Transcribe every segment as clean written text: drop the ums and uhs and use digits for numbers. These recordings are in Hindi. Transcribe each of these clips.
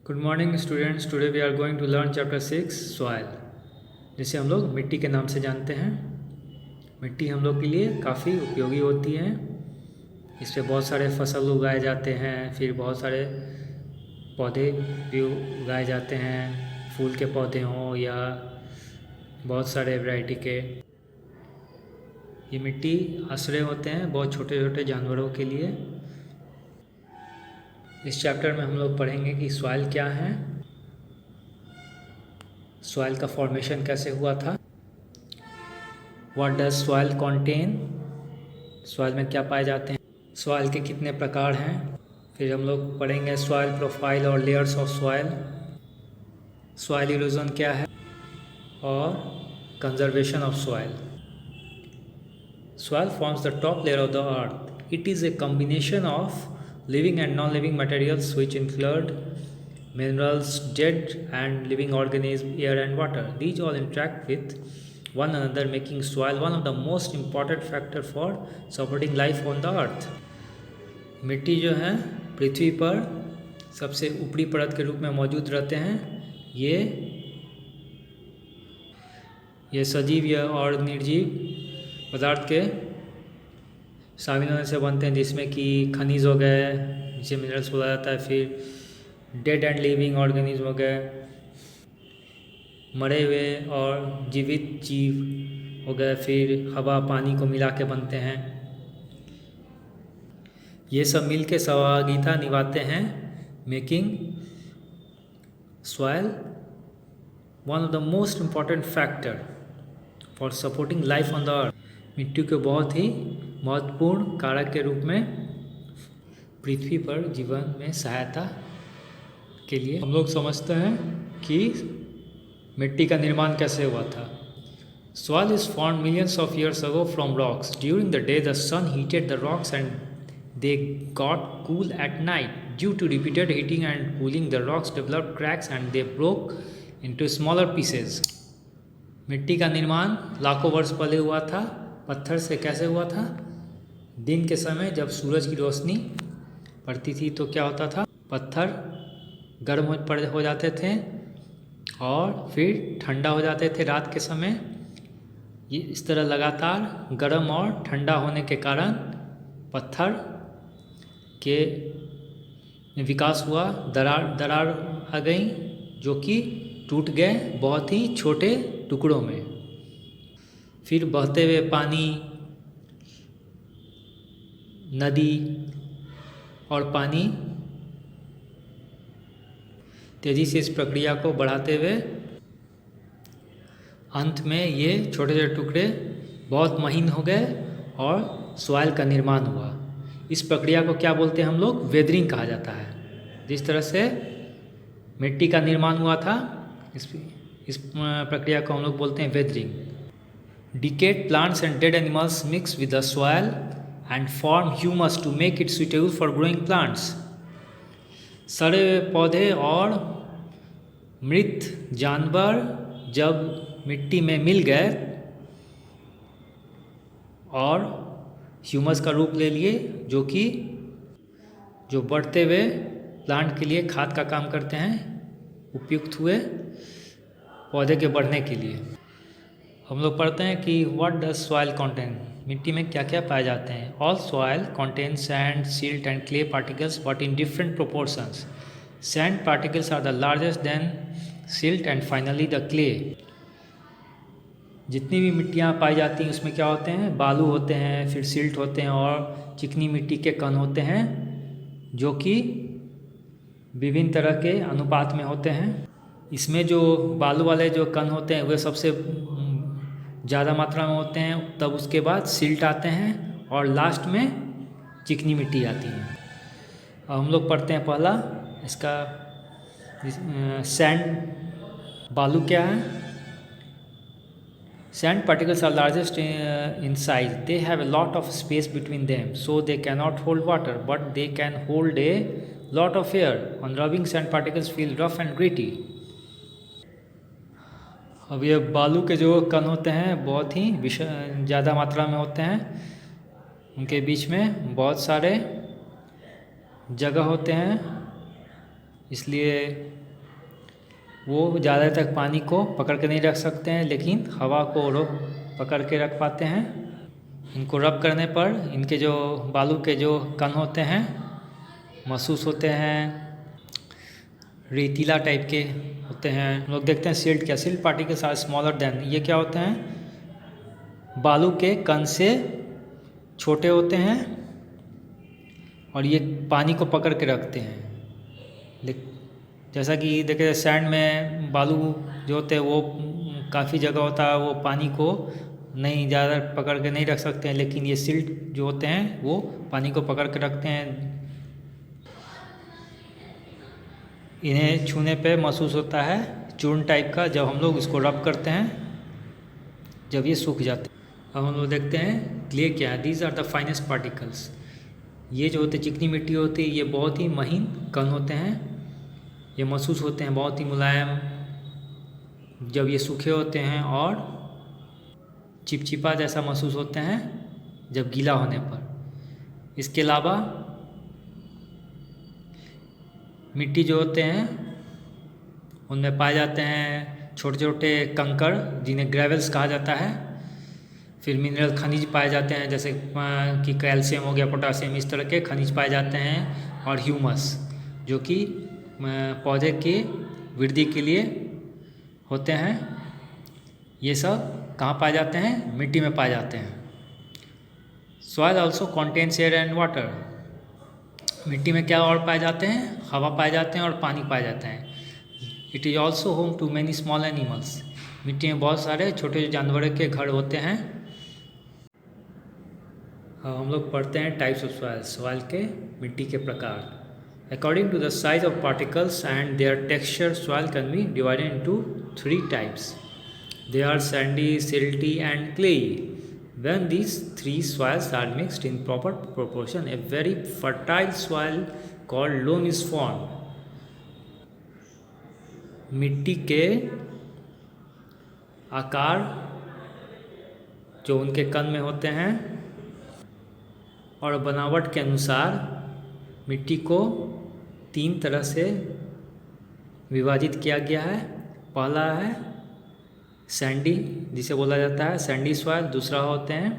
Good morning students. Today we are going to learn chapter 6 soil, जिसे हम लोग मिट्टी के नाम से जानते हैं। मिट्टी हम लोग के लिए काफ़ी उपयोगी होती है। इस पे बहुत सारे फसल उगाए जाते हैं, फिर बहुत सारे पौधे भी उगाए जाते हैं, फूल के पौधे हों या बहुत सारे वैरायटी के। ये मिट्टी आश्रय होते हैं बहुत छोटे छोटे जानवरों के लिए। इस चैप्टर में हम लोग पढ़ेंगे कि सॉइल क्या है, सॉइल का फॉर्मेशन कैसे हुआ था, what does soil contain, soil में क्या पाए जाते हैं, सॉइल के कितने प्रकार हैं। फिर हम लोग पढ़ेंगे सॉइल प्रोफाइल और layers of soil, soil erosion क्या है और conservation of soil. Soil forms the top layer of the earth. It is a combination of living and non-living materials which include minerals, dead and living organisms, air and water. These all interact with one another, making soil one of the most important factor for supporting life on the earth. मिट्टी जो है पृथ्वी पर सबसे ऊपरी परत के रूप में मौजूद रहते हैं। ये सजीव और निर्जीव पदार्थ के शामिल होने से बनते हैं, जिसमें कि खनिज हो गए जिसे मिनरल्स बोला जाता है, फिर डेड एंड लिविंग ऑर्गेनिज्म हो गए, मरे हुए और जीवित जीव हो गए, फिर हवा पानी को मिला के बनते हैं। ये सब मिल के सहभागिता निभाते हैं, making soil one of the most important factor for supporting life on the earth. मिट्टी के बहुत ही महत्वपूर्ण कारक के रूप में पृथ्वी पर जीवन में सहायता के लिए हम लोग समझते हैं कि मिट्टी का निर्माण कैसे हुआ था। Soil is formed millions of years ago from rocks. During the day, the sun heated the rocks and they got cool at night. Due to repeated heating and cooling, the rocks developed cracks and they broke into smaller pieces. मिट्टी का निर्माण लाखों वर्ष पहले हुआ था। पत्थर से कैसे हुआ था? दिन के समय जब सूरज की रोशनी पड़ती थी तो क्या होता था, पत्थर गर्म हो जाते थे और फिर ठंडा हो जाते थे रात के समय। ये इस तरह लगातार गर्म और ठंडा होने के कारण पत्थर के विकास हुआ, दरार आ गई जो कि टूट गए बहुत ही छोटे टुकड़ों में। फिर बहते हुए पानी, नदी और पानी तेज़ी से इस प्रक्रिया को बढ़ाते हुए अंत में ये छोटे छोटे टुकड़े बहुत महीन हो गए और सॉइल का निर्माण हुआ। इस प्रक्रिया को क्या बोलते हैं हम लोग? वेदरिंग कहा जाता है। जिस तरह से मिट्टी का निर्माण हुआ था, इस प्रक्रिया को हम लोग बोलते हैं weathering. Decayed plants and dead animals mix with the soil and form humus to make it suitable for growing plants. सड़े हुए पौधे और मृत जानवर जब मिट्टी में मिल गए और ह्यूमस का रूप ले लिए, जो बढ़ते हुए प्लांट के लिए खाद का काम करते हैं, उपयुक्त हुए पौधे के बढ़ने के लिए। हम लोग पढ़ते हैं कि व्हाट डज सॉइल कंटेन, मिट्टी में क्या क्या पाए जाते हैं। All soil contain sand, silt and clay particles but in different proportions. Sand particles are the largest, then silt and finally the clay. जितनी भी मिट्टियाँ पाई जाती हैं उसमें क्या होते हैं? बालू होते हैं, फिर सिल्ट होते हैं और चिकनी मिट्टी के कण होते हैं, जो कि विभिन्न तरह के अनुपात में होते हैं। इसमें जो बालू वाले जो कण होते हैं वे सबसे ज़्यादा मात्रा में होते हैं, तब उसके बाद सिल्ट आते हैं और लास्ट में चिकनी मिट्टी आती है। अब हम लोग पढ़ते हैं पहला इसका सैंड। बालू क्या है? Sand particles are largest in size, they have a lot of space between them, so they cannot hold water, but they can hold a lot of air. On rubbing, sand particles feel rough and gritty. अब ये बालू के जो कण होते हैं बहुत ही ज़्यादा मात्रा में होते हैं, उनके बीच में बहुत सारे जगह होते हैं इसलिए वो ज़्यादा तक पानी को पकड़ के नहीं रख सकते हैं, लेकिन हवा को रोक पकड़ के रख पाते हैं। इनको रब करने पर इनके जो बालू के जो कण होते हैं महसूस होते हैं, रेतीला टाइप के होते हैं। हम लोग देखते हैं सिल्ट, क्या silt particles are smaller than, ये क्या होते हैं, बालू के कण से छोटे होते हैं और ये पानी को पकड़ के रखते हैं। जैसा कि देखिए सैंड में बालू जो होते हैं वो काफ़ी जगह होता है, वो पानी को नहीं ज़्यादा पकड़ के नहीं रख सकते हैं, लेकिन ये सिल्ट जो होते हैं वो पानी को पकड़ के रखते हैं। इन्हें छूने पे महसूस होता है चूर्ण टाइप का जब हम लोग इसको रब करते हैं, जब ये सूख जाते हैं। अब हम लोग देखते हैं क्ले क्या है। These are the finest particles. ये जो होते चिकनी मिट्टी होती है, ये बहुत ही महीन कण होते हैं। ये महसूस होते हैं बहुत ही मुलायम जब ये सूखे होते हैं, और चिपचिपा जैसा महसूस होते हैं जब गीला होने पर। इसके अलावा मिट्टी जो होते हैं उनमें पाए जाते हैं छोटे छोटे कंकड़, जिन्हें ग्रेवल्स कहा जाता है। फिर मिनरल खनिज पाए जाते हैं, जैसे कि कैल्शियम हो गया, पोटासियम, इस तरह के खनिज पाए जाते हैं। और ह्यूमस, जो कि पौधे की वृद्धि के लिए होते हैं। ये सब कहाँ पाए जाते हैं, मिट्टी में पाए जाते हैं। Soil also contains air and water. मिट्टी में क्या और पाए जाते हैं, हवा पाए जाते हैं और पानी पाए जाते हैं। It is also home to many small animals. मिट्टी में बहुत सारे छोटे जानवरों के घर होते हैं। हम लोग पढ़ते हैं टाइप्स ऑफ सॉइल, सॉइल के मिट्टी के प्रकार। According to the size of particles and their texture, soil can be divided into 3 types. They are sandy, silty and clayey. When these 3 soils are mixed in proper proportion, a very fertile soil called loam is formed. मिट्टी के आकार जो उनके कण में होते हैं और बनावट के अनुसार मिट्टी को 3 तरह से विभाजित किया गया है। पहला है सैंडी, जिसे बोला जाता है सैंडी सॉइल। दूसरा होते हैं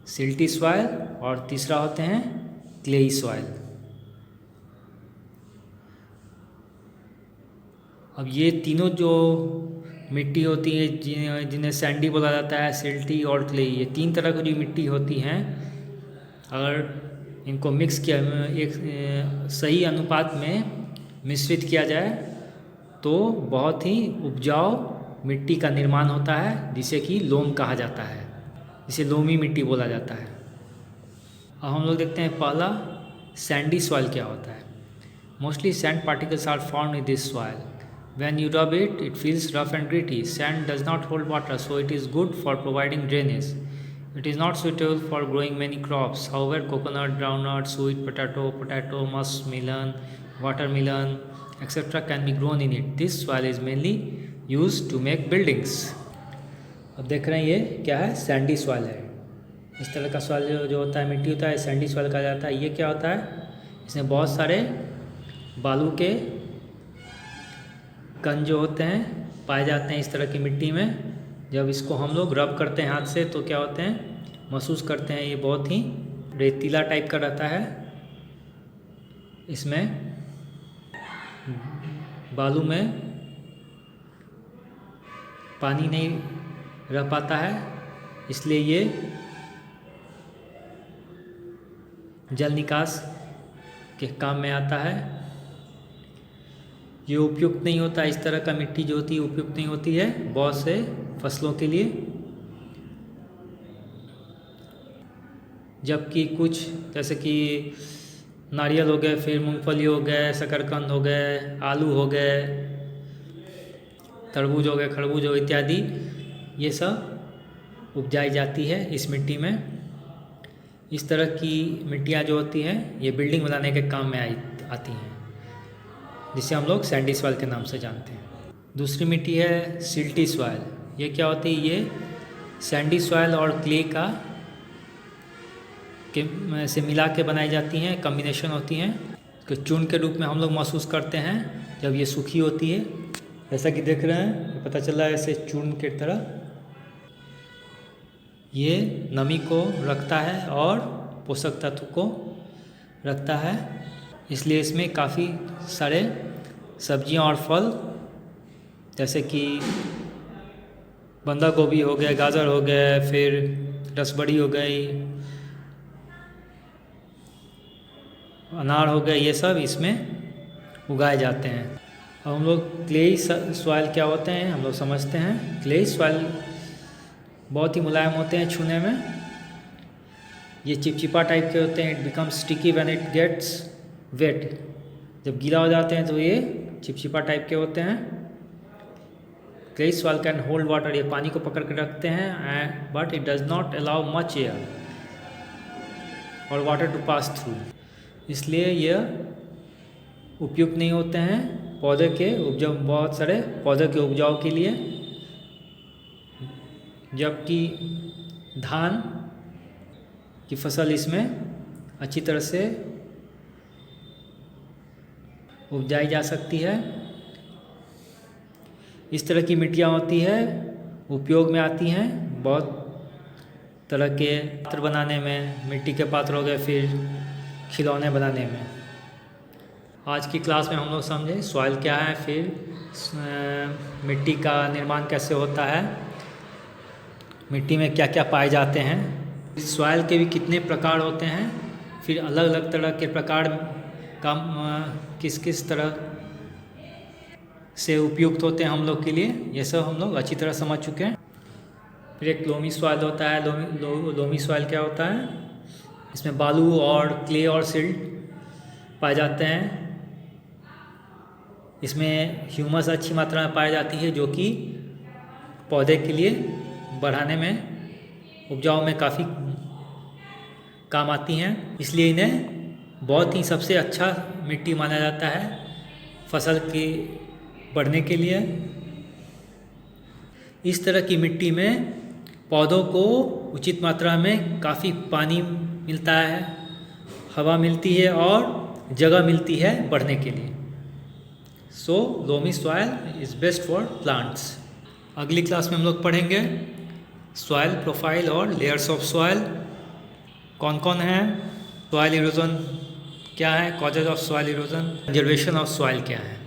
सिल्टी सॉइल और तीसरा होते हैं क्लेई सॉइल। अब ये तीनों जो मिट्टी होती है जिन्हें सैंडी बोला जाता है, सिल्टी और क्लेई, ये 3 तरह की जो मिट्टी होती हैं, अगर इनको मिक्स किया, एक सही अनुपात में मिश्रित किया जाए तो बहुत ही उपजाऊ मिट्टी का निर्माण होता है, जिसे कि लोम कहा जाता है, जिसे लोमी मिट्टी बोला जाता है। अब हम लोग देखते हैं पहला सैंडी सॉइल क्या होता है। Mostly sand particles are formed in this soil. When you rub it, it feels rough and gritty. Sand does not hold water, so it is good for providing drainage. It is not suitable for growing many crops. However, coconut, groundnut, sweet potato, muskmelon, watermelon, etc. can be grown in it. This soil is mainly used to make buildings. अब देख रहे हैं ये क्या है, सैंडी सॉइल है। इस तरह का सॉइल जो होता है, मिट्टी होता है, सैंडी सॉइल कहा जाता है। ये क्या होता है, इसमें बहुत सारे बालू के कण जो होते हैं पाए जाते हैं इस तरह की मिट्टी में। जब इसको हम लोग रब करते हैं हाथ से तो क्या होते हैं, महसूस करते हैं ये बहुत ही रेतीला टाइप का रहता है। इसमें बालू में पानी नहीं रह पाता है, इसलिए ये जल निकास के काम में आता है। ये उपयुक्त नहीं होता, इस तरह का मिट्टी जो होती है उपयुक्त नहीं होती है बहुत से फसलों के लिए। जबकि कुछ जैसे कि नारियल हो गए, फिर मूंगफली हो गए, शकरकंद हो गए, आलू हो गए, तरबूज हो गए, खरबूज हो इत्यादि, ये सब उपजाई जाती है इस मिट्टी में। इस तरह की मिट्टियाँ जो होती हैं ये बिल्डिंग बनाने के काम में आती हैं, जिसे हम लोग सैंडी सॉइल के नाम से जानते हैं। दूसरी मिट्टी है सिल्टी सॉइल। ये क्या होती है, ये सैंडी सॉइल और क्ले का से मिला के बनाई जाती हैं, कम्बिनेशन होती हैं। कि चूर्ण के रूप में हम लोग महसूस करते हैं जब ये सूखी होती है। जैसा कि देख रहे हैं, पता चल रहा है ऐसे चूर्ण की तरह ये नमी को रखता है और पोषक तत्व को रखता है। इसलिए इसमें काफ़ी सारे सब्जियां और फल जैसे कि बंदा गोभी हो गया, गाजर हो गया, फिर रसबड़ी हो गई, अनार हो गया, ये सब इसमें उगाए जाते हैं। अब हम लोग क्लेई सॉइल क्या होते हैं हम लोग समझते हैं। क्लेई सॉइल बहुत ही मुलायम होते हैं छूने में। ये चिपचिपा टाइप के होते हैं। It becomes sticky when it gets wet. जब गीला हो जाते हैं तो ये चिपचिपा टाइप के होते हैं। Clayey soil can hold water, ये पानी को पकड़ के रखते हैं, but it does not allow much air और वाटर टू पास थ्रू। इसलिए यह उपयुक्त नहीं होते हैं पौधे के उपजाऊ, बहुत सारे पौधे के उपजाऊ के लिए। जबकि धान की फसल इसमें अच्छी तरह से उपजाई जा सकती है। इस तरह की मिट्टियाँ होती है, उपयोग में आती हैं बहुत तरह के पात्र बनाने में। मिट्टी के पात्र हो गए, फिर खिलौने बनाने में। आज की क्लास में हम लोग समझे सॉइल क्या है, फिर मिट्टी का निर्माण कैसे होता है, मिट्टी में क्या क्या पाए जाते हैं, सॉइल के भी कितने प्रकार होते हैं, फिर अलग अलग तरह के प्रकार का किस किस तरह से उपयुक्त होते हैं हम लोग के लिए, ये सब हम लोग अच्छी तरह समझ चुके हैं। फिर एक लोमी सॉइल होता है। लोमी सॉइल क्या होता है? इसमें बालू और क्ले और सिल्ट पाए जाते हैं। इसमें ह्यूमस अच्छी मात्रा में पाई जाती है जो कि पौधे के लिए बढ़ाने में, उपजाऊ में काफ़ी काम आती हैं। इसलिए इन्हें बहुत ही सबसे अच्छा मिट्टी माना जाता है फसल की बढ़ने के लिए। इस तरह की मिट्टी में पौधों को उचित मात्रा में काफ़ी पानी मिलता है, हवा मिलती है और जगह मिलती है बढ़ने के लिए। So loamy soil is best for plants. अगली क्लास में हम लोग पढ़ेंगे सॉइल प्रोफाइल और लेयर्स ऑफ सॉइल कौन कौन है, सॉइल इरोजन क्या है, causes of soil erosion, conservation of soil क्या है।